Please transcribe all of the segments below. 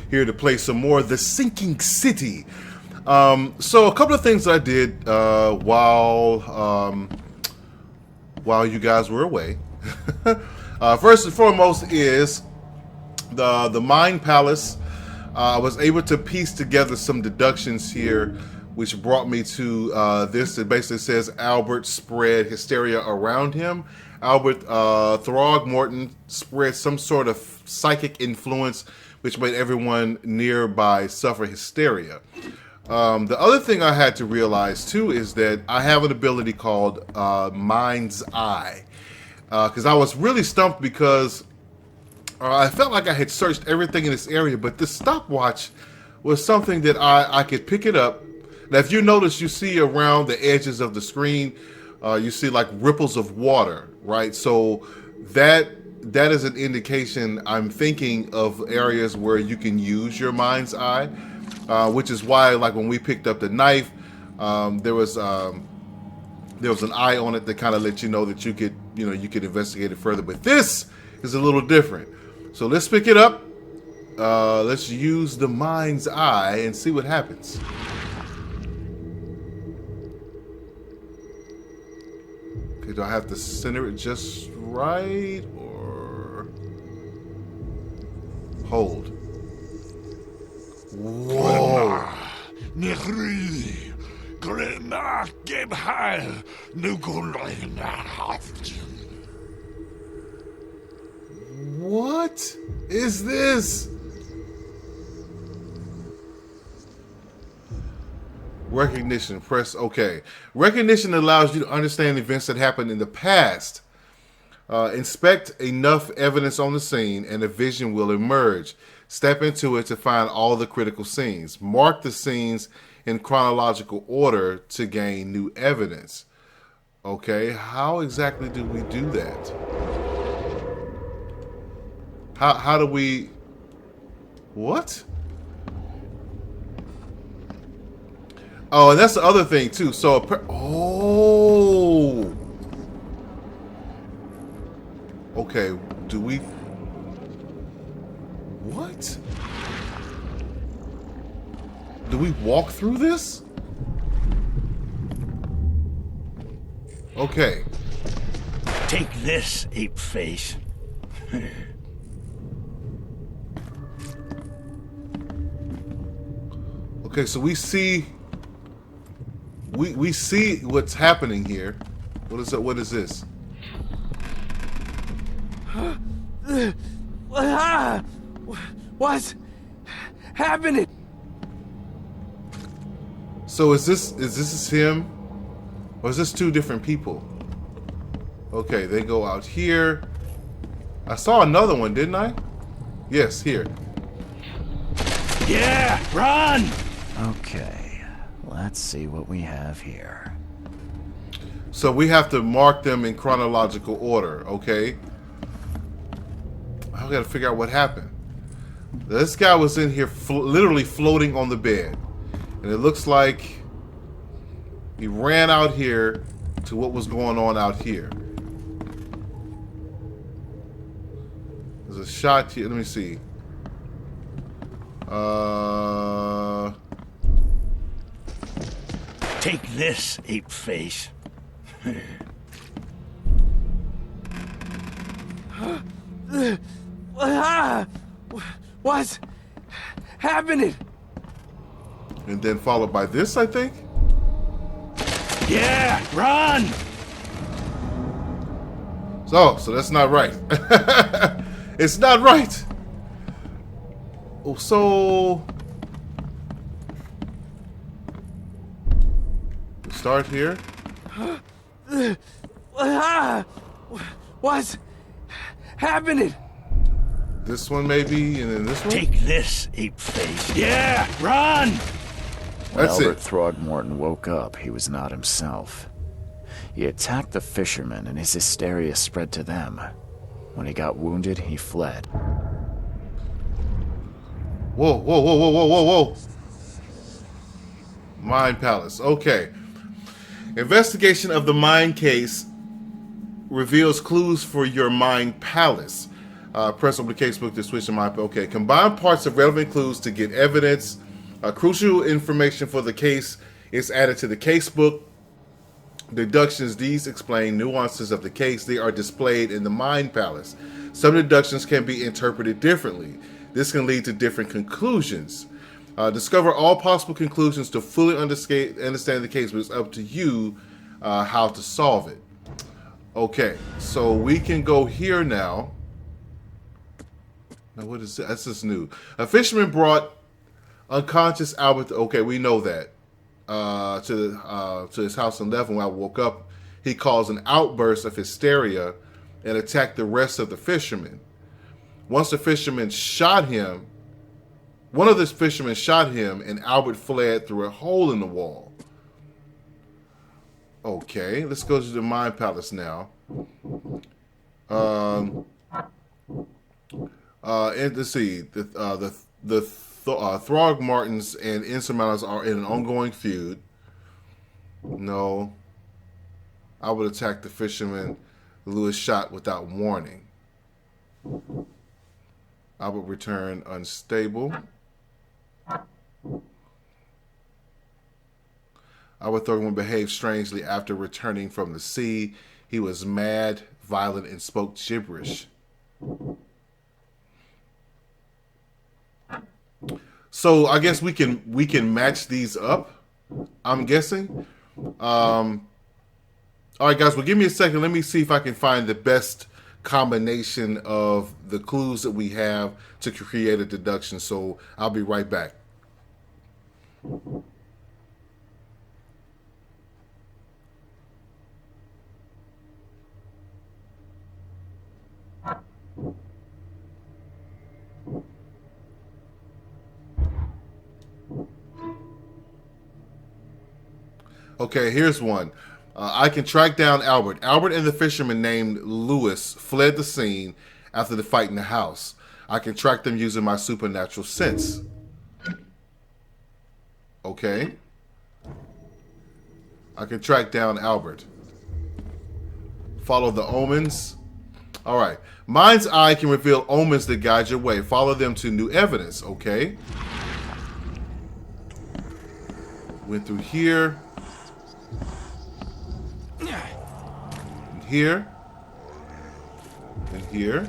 here to play some more The Sinking City. So a couple of things I did while you guys were away. First and foremost is the Mind Palace. I was able to piece together some deductions here, which brought me to this. It basically says Albert spread hysteria around him. Albert Throgmoton spread some sort of psychic influence, which made everyone nearby suffer hysteria. The other thing I had to realize too is that I have an ability called Mind's Eye, because I was really stumped because I felt like I had searched everything in this area, but this stopwatch was something that I could pick it up. Now, if you notice, you see around the edges of the screen, you see like ripples of water, right? So that is an indication I'm thinking of areas where you can use your Mind's Eye, which is why, like when we picked up the knife, there was an eye on it that kind of let you know that you could investigate it further. But this is a little different. So let's pick it up. Let's use the Mind's Eye and see what happens. Okay, do I have to center it just right or hold? Whoa. What is this? Recognition. Press OK. Recognition allows you to understand events that happened in the past. Inspect enough evidence on the scene and a vision will emerge. Step into it to find all the critical scenes. Mark the scenes in chronological order to gain new evidence. Okay, how exactly do we do that? How do we... What? Oh, and that's the other thing too. So, oh, okay. Do we? What? Do we walk through this? Okay. Take this, ape face. Okay, so we see what's happening here. What is it? What is this? What's happening? So is this him? Or is this two different people? Okay, they go out here. I saw another one, didn't I? Yes, here. Yeah, run! Okay, let's see what we have here. So we have to mark them in chronological order, okay? I gotta figure out what happened. This guy was in here literally floating on the bed. And it looks like he ran out here to what was going on out here. There's a shot here. Let me see. Take this, ape face. What's happening? And then followed by this, I think. Yeah, run! So that's not right. It's not right. Oh, so we start here. What's happening? This one maybe, and then this one. Take this, ape face. Yeah, run! When That's Albert it. Throgmoton woke up, he was not himself. He attacked the fishermen and his hysteria spread to them. When he got wounded, he fled. Whoa, whoa, whoa, whoa, whoa, whoa, whoa. Mind Palace. Okay. Investigation of the Mind case reveals clues for your Mind Palace. Press open the casebook to switch to my... Okay. Combine parts of relevant clues to get evidence. Crucial information for the case is added to the casebook. Deductions. These explain nuances of the case. They are displayed in the Mind Palace. Some deductions can be interpreted differently. This can lead to different conclusions. Discover all possible conclusions to fully understand the case, but it's up to you how to solve it. Okay, so we can go here now. Now, what is that? That's just new. A fisherman brought unconscious Albert. Okay, we know that. To his house and left. When I woke up, he caused an outburst of hysteria and attacked the rest of the fishermen. Once the fisherman shot him, one of the fishermen shot him, and Albert fled through a hole in the wall. Okay, let's go to the Mind Palace now. And let's see, the Throgmotons and Insurmounters are in an ongoing feud. No. I would attack the fisherman Lewis shot without warning. I would return unstable. Our Throgmotone behaved strangely after returning from the sea. He was mad, violent, and spoke gibberish. So I guess we can match these up, I'm guessing. All right, guys. Well, give me a second. Let me see if I can find the best combination of the clues that we have to create a deduction. So I'll be right back. Okay, here's one. I can track down Albert. Albert and the fisherman named Lewis fled the scene after the fight in the house. I can track them using my supernatural sense. Okay. I can track down Albert. Follow the omens. All right. Mind's eye can reveal omens that guide your way. Follow them to new evidence. Okay. Went through here. Here, and here,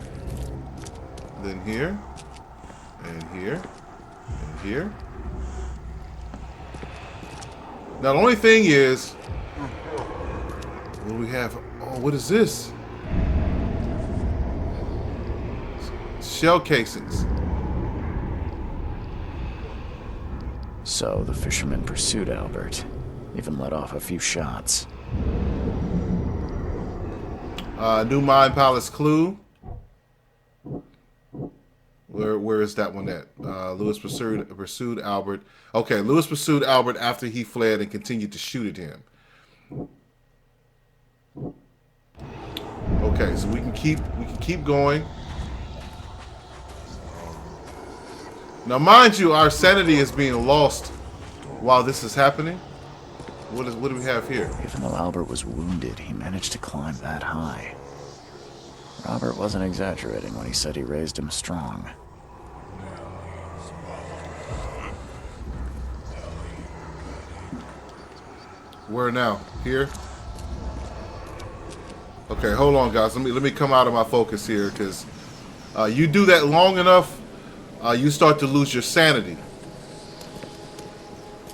then here, and here, and here. Now the only thing is, what do we have? Oh, what is this? Shell casings. So the fisherman pursued Albert, even let off a few shots. New Mind Palace clue. Where is that one at? Lewis pursued Albert. Okay, Lewis pursued Albert after he fled and continued to shoot at him. Okay, so we can keep going. Now, mind you, our sanity is being lost while this is happening. What do we have here? Even though Albert was wounded, he managed to climb that high. Robert wasn't exaggerating when he said he raised him strong. Where now? Here? Okay, hold on, guys. Let me come out of my focus here, because you do that long enough, you start to lose your sanity.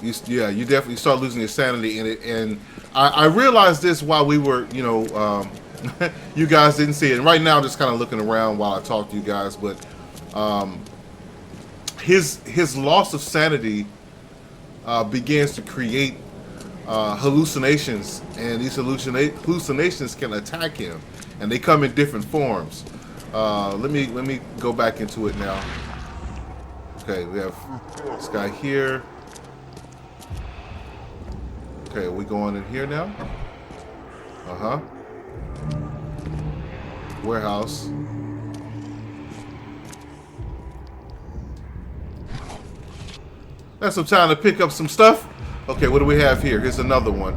You definitely start losing your sanity in it. And I realized this while we were, you guys didn't see it. And right now, I'm just kind of looking around while I talk to you guys. But his loss of sanity begins to create hallucinations, and these hallucinations can attack him, and they come in different forms. Let me go back into it now. Okay, we have this guy here. Okay, are we going in here now? Uh-huh. Warehouse. That's some time to pick up some stuff. Okay, what do we have here? Here's another one.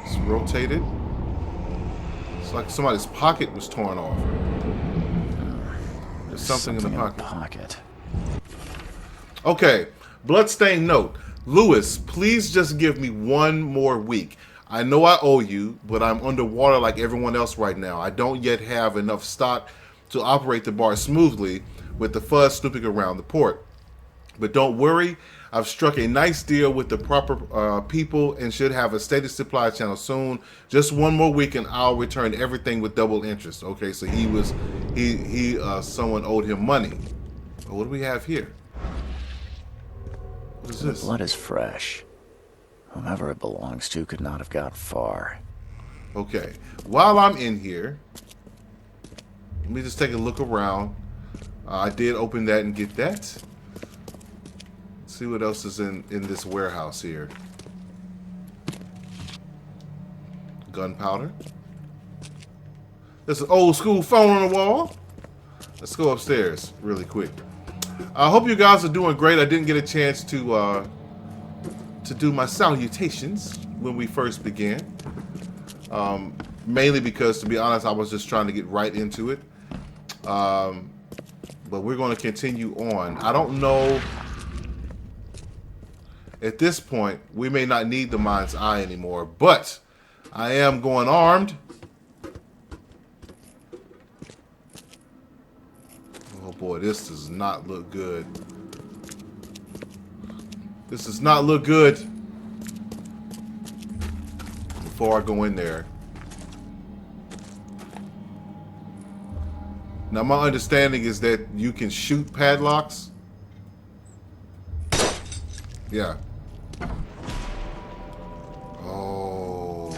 It's rotated. It's like somebody's pocket was torn off. There's something in the pocket. Okay, bloodstained note. Lewis, please just give me one more week. I know I owe you, but I'm underwater like everyone else right now. I don't yet have enough stock to operate the bar smoothly with the fuzz snooping around the port. But don't worry, I've struck a nice deal with the proper people and should have a steady supply channel soon. Just one more week and I'll return everything with double interest. Okay, so someone owed him money. What do we have here? What is this? The blood is fresh. Whomever it belongs to could not have got far. Okay, while I'm in here, let me just take a look around. I did open that and get that. Let's see what else is in this warehouse here. Gunpowder. There's an old school phone on the wall. Let's go upstairs really quick. I hope you guys are doing great. I didn't get a chance to do my salutations when we first began. Mainly because, to be honest, I was just trying to get right into it. But we're going to continue on. I don't know. At this point, we may not need the mind's eye anymore, but I am going armed. Oh boy, this does not look good. This does not look good. Before I go in there. Now my understanding is that you can shoot padlocks. Yeah. Oh.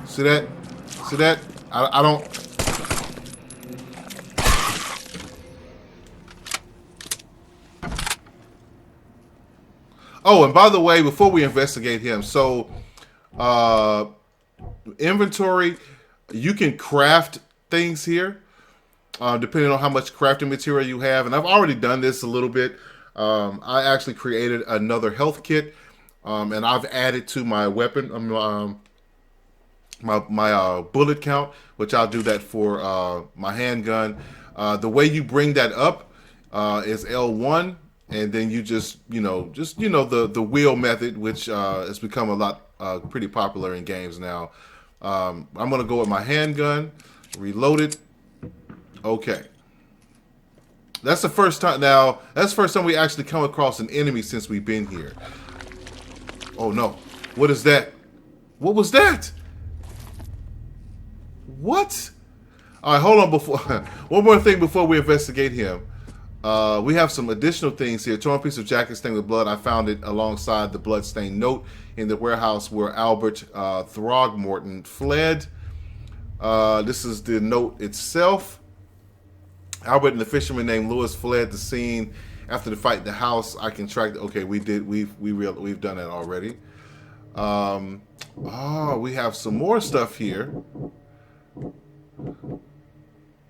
See that? See that? I don't... Oh, and by the way, before we investigate him, so inventory, you can craft things here, depending on how much crafting material you have. And I've already done this a little bit. I actually created another health kit, and I've added to my weapon, my bullet count, which I'll do that for my handgun. The way you bring that up is L1. And then you just the wheel method, which has become a lot pretty popular in games now. I'm gonna go with my handgun, reload it. Okay, that's the first time. Now that's the first time we actually come across an enemy since we've been here. Oh no, what is that? What was that? What? All right, hold on. Before one more thing before we investigate him. We have some additional things here. Torn piece of jacket stained with blood. I found it alongside the blood-stained note in the warehouse where Albert Throgmoton fled. This is the note itself. Albert and the fisherman named Lewis fled the scene after the fight in the house. I can track. Okay, we've done that already. We have some more stuff here.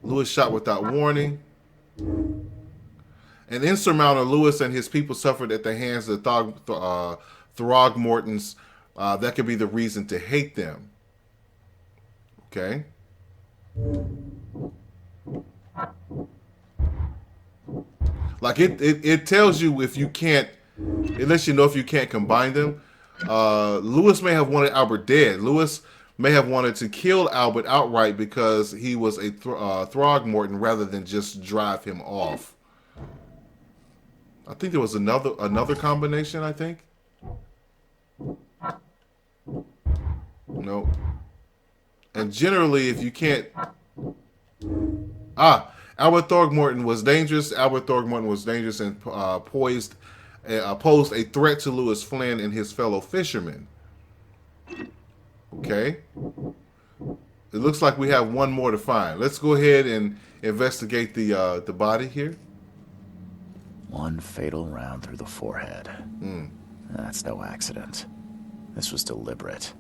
Lewis shot without warning. An insurmountable Lewis and his people suffered at the hands of the Throgmotons. That could be the reason to hate them. Okay. Like it tells you if you can't, it lets you know if you can't combine them. Lewis may have wanted Albert dead. Lewis may have wanted to kill Albert outright because he was a Throgmoton rather than just drive him off. I think there was another combination, I think. No. And generally, if you can't... Albert Throgmoton was dangerous. Albert Throgmoton was dangerous and posed a threat to Lewis Flynn and his fellow fishermen. Okay. It looks like we have one more to find. Let's go ahead and investigate the body here. One fatal round through the forehead. That's no accident. This was deliberate.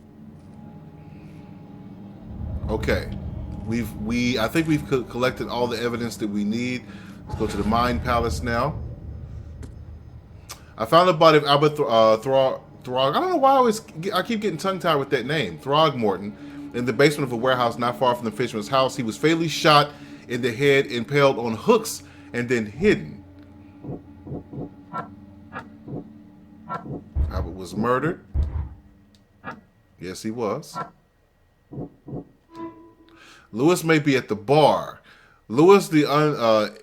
Okay. I think we've collected all the evidence that we need. Let's go to the Mind Palace now. I found the body of Albert I don't know why I keep getting tongue-tied with that name. Throgmorton, in the basement of a warehouse not far from the fisherman's house. He was fatally shot in the head, impaled on hooks, and then hidden. Albert was murdered. Yes, he was. Lewis may be at the bar. Lewis, the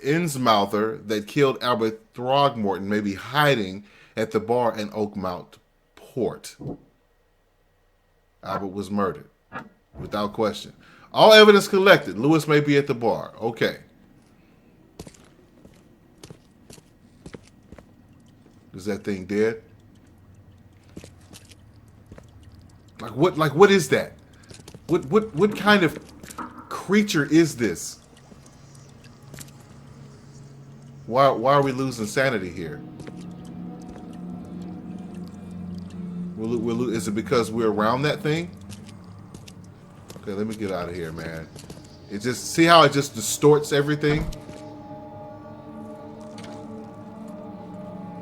Innsmouther that killed Albert Throgmorton, may be hiding at the bar in Oakmount Port. Albert was murdered, without question. All evidence collected. Lewis may be at the bar. Okay. Is that thing dead? Like what is that? What kind of creature is this? Why are we losing sanity here? Is it because we're around that thing? Okay, let me get out of here, man. It just, see how it just distorts everything?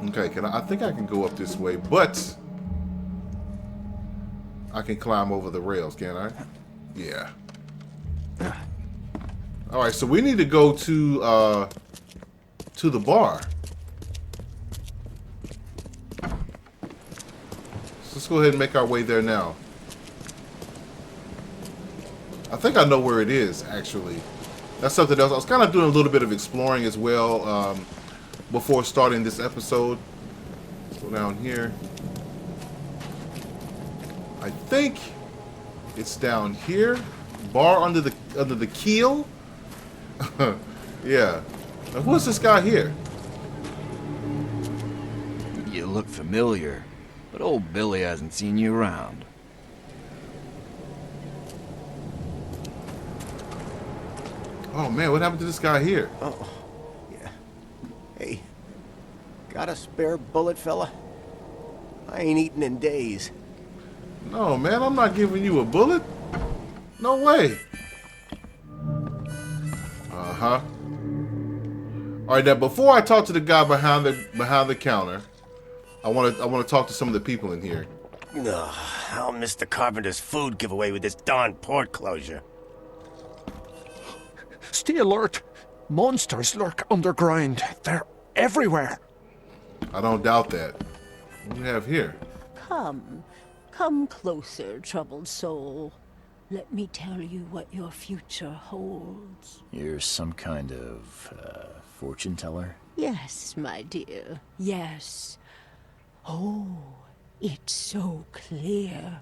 Okay, I think I can go up this way, but I can climb over the rails, can't I? Yeah. All right, so we need to go to the bar. So let's go ahead and make our way there now. I think I know where it is, actually. That's something else. I was kind of doing a little bit of exploring as well before starting this episode. Let's go down here. I think it's down here. Bar under the keel. Yeah. Now, who's this guy here? You look familiar, but old Billy hasn't seen you around. Oh man, what happened to this guy here? Oh, yeah. Hey, got a spare bullet, fella? I ain't eaten in days. No, man, I'm not giving you a bullet. No way. Uh-huh. All right, now before I talk to the guy behind the counter, I want to talk to some of the people in here. Ugh, I'll miss the carpenter's food giveaway with this darn port closure. Stay alert. Monsters lurk underground. They're everywhere. I don't doubt that. What do we have here? Come closer, troubled soul. Let me tell you what your future holds. You're some kind of fortune teller? Yes, my dear, yes. Oh, it's so clear.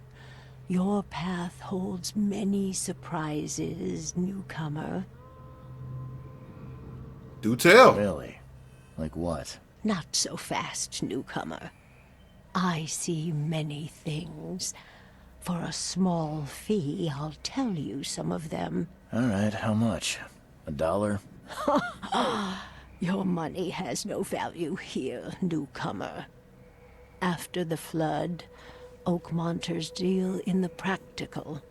Your path holds many surprises, newcomer. Do tell. Really? Like what? Not so fast, newcomer. I see many things. For a small fee, I'll tell you some of them. All right, how much? $1? Your money has no value here, newcomer. After the flood, Oakmonters deal in the practical.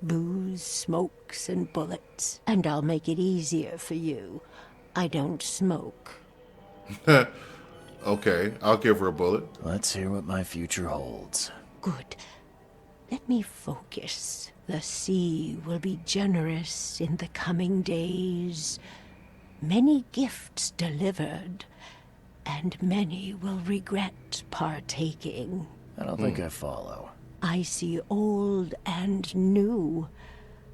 Booze, smokes, and bullets. And I'll make it easier for you. I don't smoke. Okay, I'll give her a bullet. Let's hear what my future holds. Good. Let me focus. The sea will be generous in the coming days. Many gifts delivered, and many will regret partaking. I don't think I follow. I see old and new.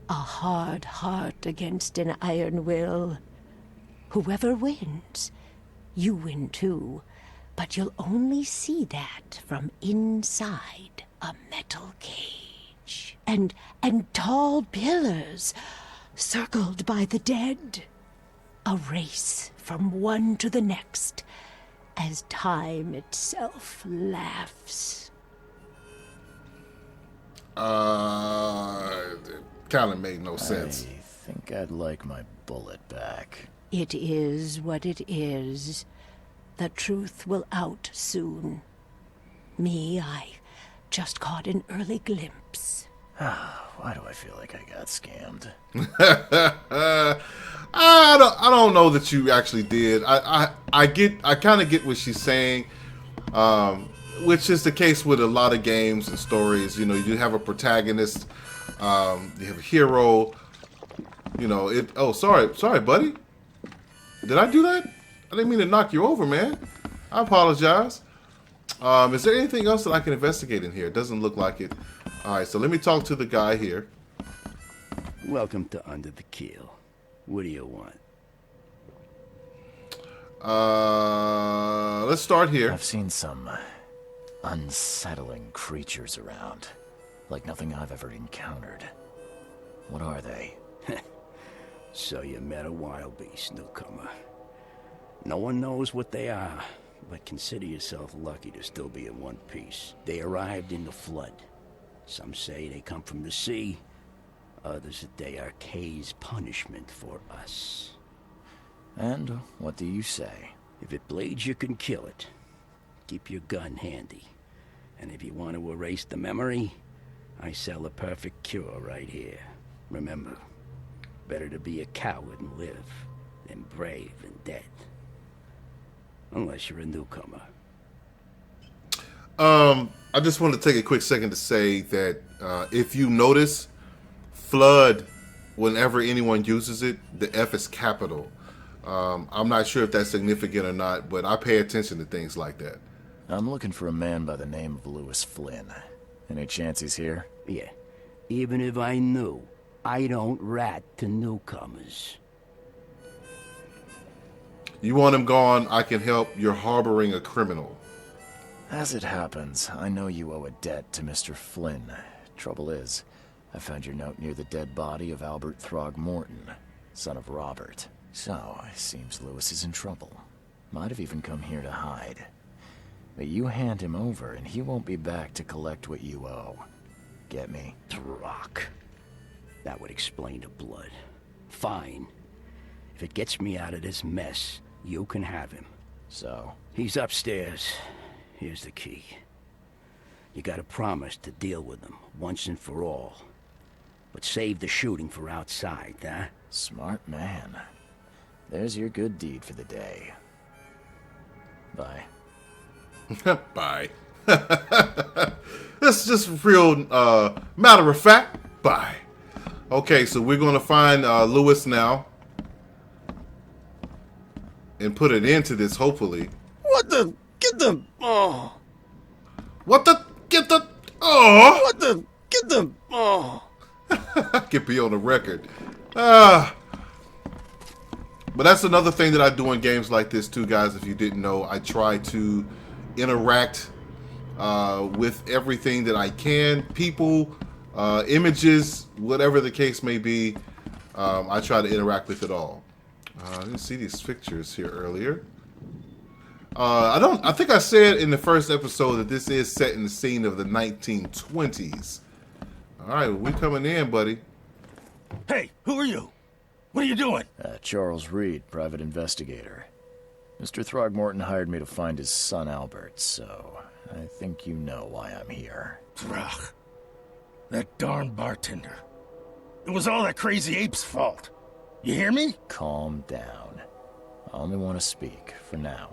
A hard heart against an iron will. Whoever wins, you win too. But you'll only see that from inside a metal cage. And tall pillars, circled by the dead. A race from one to the next, as time itself laughs. It kind of made no sense. I think I'd like my bullet back. It is what it is. The truth will out soon. Me, I just caught an early glimpse. Why do I feel like I got scammed? I don't know that you actually did. I kind of get what she's saying. which is the case with a lot of games and stories. You know, you have a protagonist, you have a hero. You know, it. Oh, sorry, buddy. Did I do that? I didn't mean to knock you over, man. I apologize. Is there anything else that I can investigate in here? It doesn't look like it. All right, so let me talk to the guy here. Welcome to Under the Keel. What do you want? Let's start here. I've seen some unsettling creatures around, like nothing I've ever encountered. What are they? So you met a wild beast, newcomer. No one knows what they are, but consider yourself lucky to still be in one piece. They arrived in the flood. Some say they come from the sea. Others that they are Kay's punishment for us. And what do you say? If it bleeds, you can kill it. Keep your gun handy. And if you want to erase the memory, I sell a perfect cure right here. Remember, better to be a coward and live than brave and dead. Unless you're a newcomer. I just want to take a quick second to say that if you notice, flood, whenever anyone uses it, the F is capital. I'm not sure if that's significant or not, but I pay attention to things like that. I'm looking for a man by the name of Lewis Flynn. Any chance he's here? Yeah. Even if I knew, I don't rat to newcomers. You want him gone, I can help. You're harboring a criminal. As it happens, I know you owe a debt to Mr. Flynn. Trouble is, I found your note near the dead body of Albert Throgmorton, son of Robert. So, it seems Lewis is in trouble. Might have even come here to hide. But you hand him over, and he won't be back to collect what you owe. Get me? Throg. That would explain the blood. Fine. If it gets me out of this mess, you can have him. So? He's upstairs. Here's the key. You gotta promise to deal with him, once and for all. But save the shooting for outside, huh? Smart man. There's your good deed for the day. Bye. Bye. This is just real matter of fact. Bye. Okay, so we're going to find Lewis now. And put it into this, hopefully. What the? Get the. Oh. What the? Get the. Oh! What the? Get the. Oh. I could be on the record. But that's another thing that I do in games like this too, guys. If you didn't know, I try to interact with everything that I can. People, images, whatever the case may be. I try to interact with it all. I didn't see these pictures here earlier. I think I said in the first episode that this is set in the scene of the 1920s. All right, well, we coming in, buddy. Hey, who are you? What are you doing? Charles Reed, private investigator. Mr. Throgmorton hired me to find his son Albert, so I think you know why I'm here. Throg. That darn bartender. It was all that crazy ape's fault. You hear me? Calm down. I only want to speak, for now.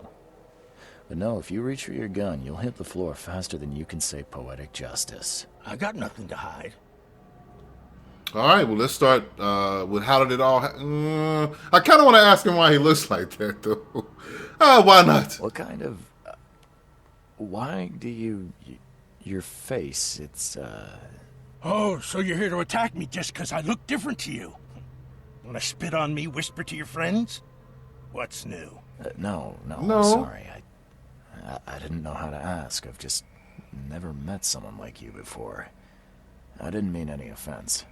But no, if you reach for your gun, you'll hit the floor faster than you can say poetic justice. I got nothing to hide. All right, well, let's start with how did it all I kind of want to ask him why he looks like that, though. Why not? What kind of... why do you... your face, it's, Oh, so you're here to attack me just because I look different to you? Want to spit on me, whisper to your friends? What's new? No, I'm No. sorry. I didn't know how to ask. I've just never met someone like you before. I didn't mean any offense.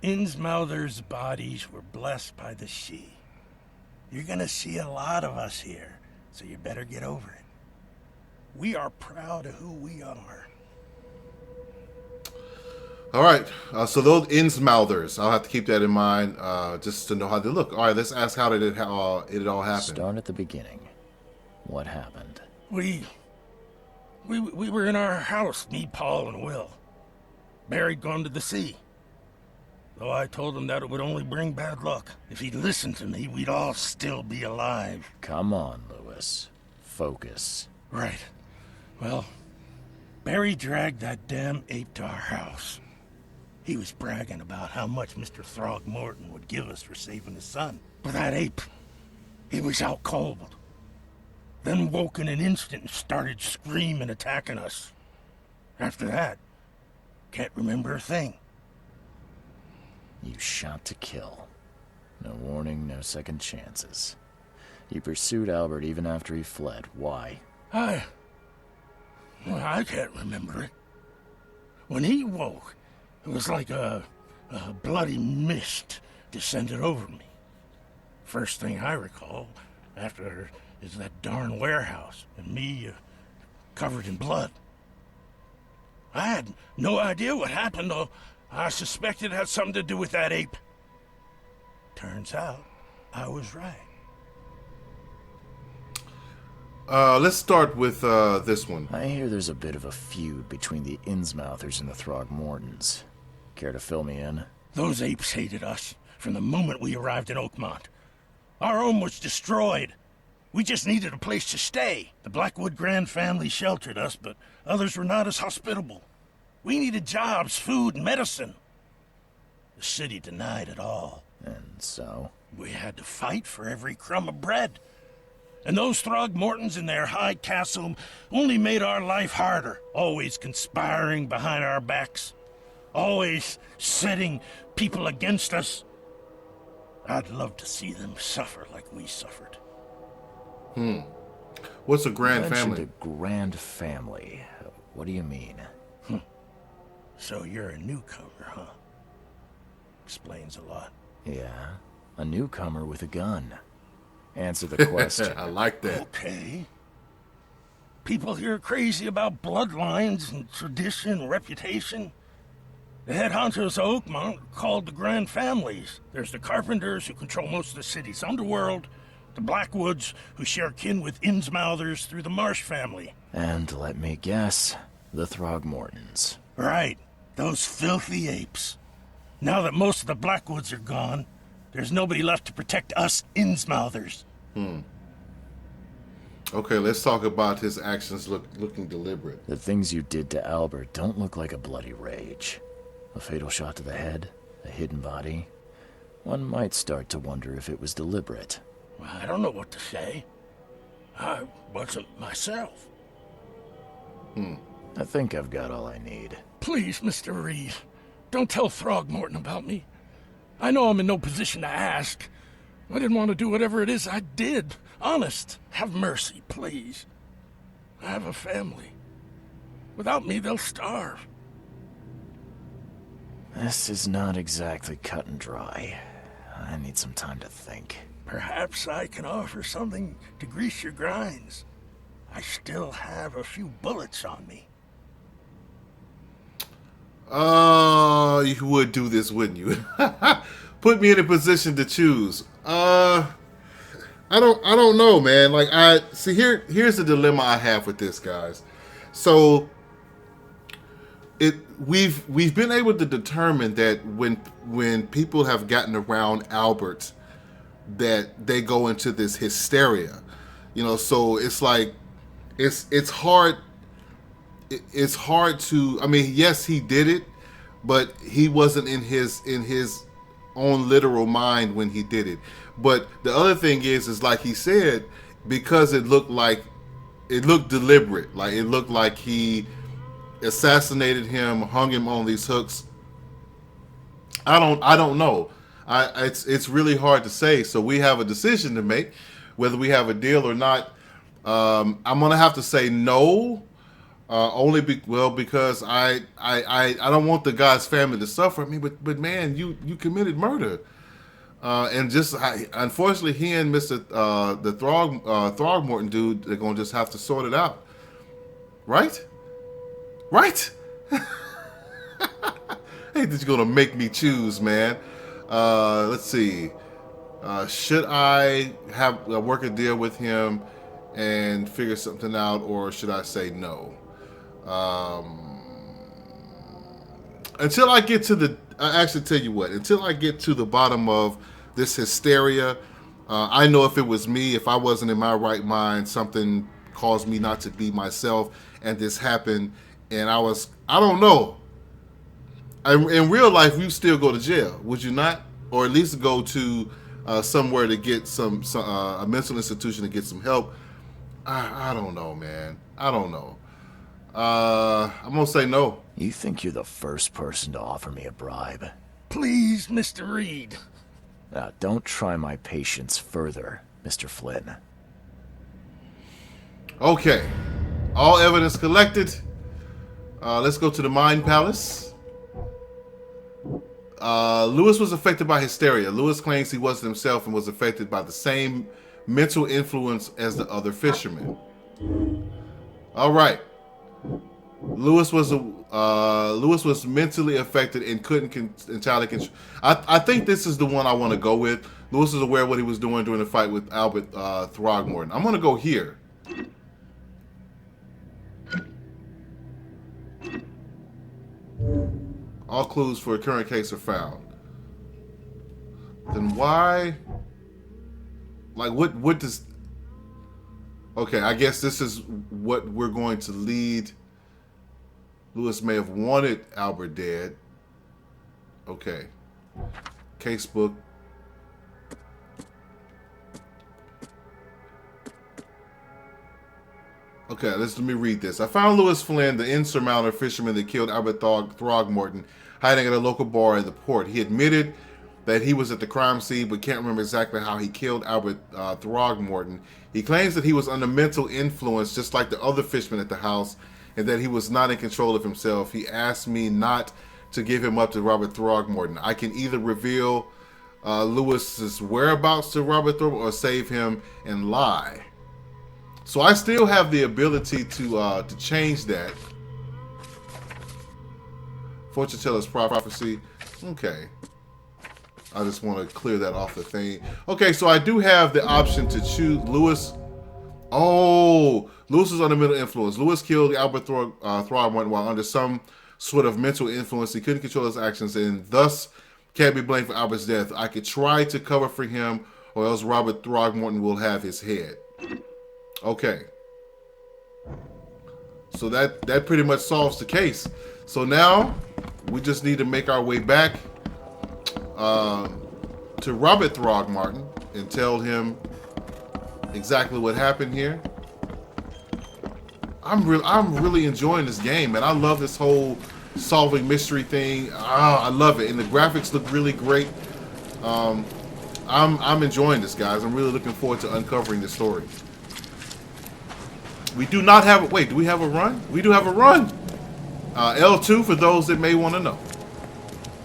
Innsmouther's bodies were blessed by the sea. You're gonna see a lot of us here, so you better get over it. We are proud of who we are. All right, so those Innsmouthers, I'll have to keep that in mind just to know how they look. All right, let's ask how did it all happen? Start at the beginning. What happened? We were in our house, me, Paul, and Will. Barry'd gone to the sea. Though I told him that it would only bring bad luck. If he'd listened to me, we'd all still be alive. Come on, Lewis. Focus. Right. Well, Barry dragged that damn ape to our house. He was bragging about how much Mr. Throgmorton would give us for saving his son. But that ape, he was out cold. Then woke in an instant and started screaming, attacking us. After that, can't remember a thing. You shot to kill. No warning, no second chances. You pursued Albert even after he fled. Why? I can't remember it. When he woke, it was like a bloody mist descended over me. First thing I recall after is that darn warehouse and me covered in blood. I had no idea what happened, though. I suspected it had something to do with that ape. Turns out, I was right. Let's start with this one. I hear there's a bit of a feud between the Innsmouthers and the Throgmortons. Care to fill me in? Those apes hated us from the moment we arrived in Oakmont. Our home was destroyed. We just needed a place to stay. The Blackwood Grand family sheltered us, but others were not as hospitable. We needed jobs, food, and medicine. The city denied it all. And so? We had to fight for every crumb of bread. And those Throgmortons in their high castle only made our life harder, always conspiring behind our backs, always setting people against us. I'd love to see them suffer like we suffered. What's a grand You mentioned family? a grand family. What do you mean? So you're a newcomer, huh? Explains a lot. Yeah, a newcomer with a gun. Answer the question. I like that. Okay. People here are crazy about bloodlines and tradition and reputation. The head honchos of Oakmont are called the Grand Families. There's the Carpenters, who control most of the city's underworld, the Blackwoods, who share kin with Innsmouthers through the Marsh family. And let me guess, the Throgmortons. Right, those filthy apes. Now that most of the Blackwoods are gone, there's nobody left to protect us Innsmouthers. Okay, let's talk about his actions looking deliberate. The things you did to Albert don't look like a bloody rage. A fatal shot to the head, a hidden body. One might start to wonder if it was deliberate. I don't know what to say. I wasn't myself. I think I've got all I need. Please, Mr. Reed, don't tell Throgmorton about me. I know I'm in no position to ask. I didn't want to do whatever it is I did. Honest, have mercy, please. I have a family. Without me, they'll starve. This is not exactly cut and dry. I need some time to think. Perhaps I can offer something to grease your grinds. I still have a few bullets on me. You would do this, wouldn't you? Put me in a position to choose. I don't know, man. Like, here's the dilemma I have with this, guys. So we've been able to determine that when people have gotten around Albert, that they go into this hysteria. You know, so it's like it's hard to, I mean, yes, he did it, but he wasn't in his own literal mind when he did it. But the other thing is like he said, because it looked deliberate, like it looked like he assassinated him, hung him on these hooks. I don't know. It's really hard to say. So we have a decision to make, whether we have a deal or not. I'm gonna have to say no, because I don't want the guy's family to suffer. I mean, but man, you committed murder, and just unfortunately, he and Mr. The Throgmorton dude, they're gonna just have to sort it out, right? Right? Hey, that you're gonna make me choose, man. Let's see. Should I work a deal with him and figure something out, or should I say no? Until I get to actually tell you what, until I get to the bottom of this hysteria, I know if it was me, if I wasn't in my right mind, something caused me not to be myself, and this happened, and I don't know. In real life, you still go to jail, would you not? Or at least go to somewhere to get a mental institution to get some help. I don't know, man. I don't know. I'm gonna say no. You think you're the first person to offer me a bribe? Please, Mr. Reed. Don't try my patience further, Mr. Flynn. Okay. All evidence collected. Let's go to the Mind Palace. Lewis was affected by hysteria. Lewis claims he wasn't himself and was affected by the same mental influence as the other fishermen. All right. Lewis was mentally affected and couldn't entirely control. I think this is the one I want to go with. Lewis is aware of what he was doing during the fight with Albert Throgmorton. I'm going to go here. All clues for a current case are found. Then why? Like, what does... Okay, I guess this is what we're going to lead. Lewis may have wanted Albert dead. Okay. Casebook. Okay, let me read this. I found Lewis Flynn, the insurmountable fisherman that killed Albert Throgmorton, hiding at a local bar in the port. He admitted that he was at the crime scene, but can't remember exactly how he killed Albert Throgmorton. He claims that he was under mental influence, just like the other fishermen at the house, and that he was not in control of himself. He asked me not to give him up to Robert Throgmorton. I can either reveal Lewis's whereabouts to Robert Throgmorton or save him and lie. So I still have the ability to change that. Fortune teller's prophecy. Okay. I just want to clear that off the thing. Okay, so I do have the option to choose Lewis. Oh, Lewis was under mental influence. Lewis killed Albert Throgmorton while under some sort of mental influence. He couldn't control his actions and thus can't be blamed for Albert's death. I could try to cover for him, or else Robert Throgmorton will have his head. Okay. So that pretty much solves the case. So now we just need to make our way back to Robert Throgmorton and tell him exactly what happened here. I'm really enjoying this game, man. I love this whole solving mystery thing. I love it, and the graphics look really great. I'm enjoying this, guys. I'm really looking forward to uncovering this story. We do not have wait, do we have a run? We do have a run. L2 for those that may want to know.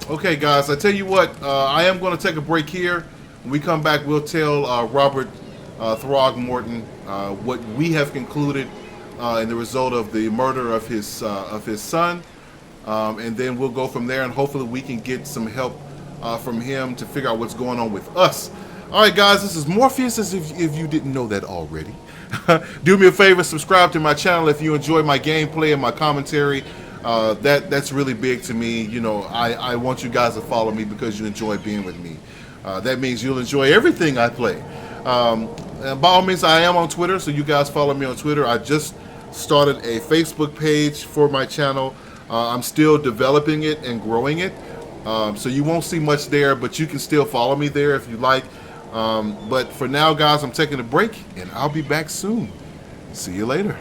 Okay, guys, I tell you what, I am going to take a break here. When we come back, we'll tell Robert Throgmorton what we have concluded in the result of the murder of his son, and then we'll go from there, and hopefully we can get some help from him to figure out what's going on with us. All right, guys, this is Morpheus, as if you didn't know that already. Do me a favor, subscribe to my channel if you enjoy my gameplay and my commentary. That's really big to me. You know, I want you guys to follow me because you enjoy being with me. That means you'll enjoy everything I play. By all means, I am on Twitter, so you guys follow me on Twitter. I just started a Facebook page for my channel. I'm still developing it and growing it, so you won't see much there, but you can still follow me there if you like. But for now, guys, I'm taking a break, and I'll be back soon. See you later.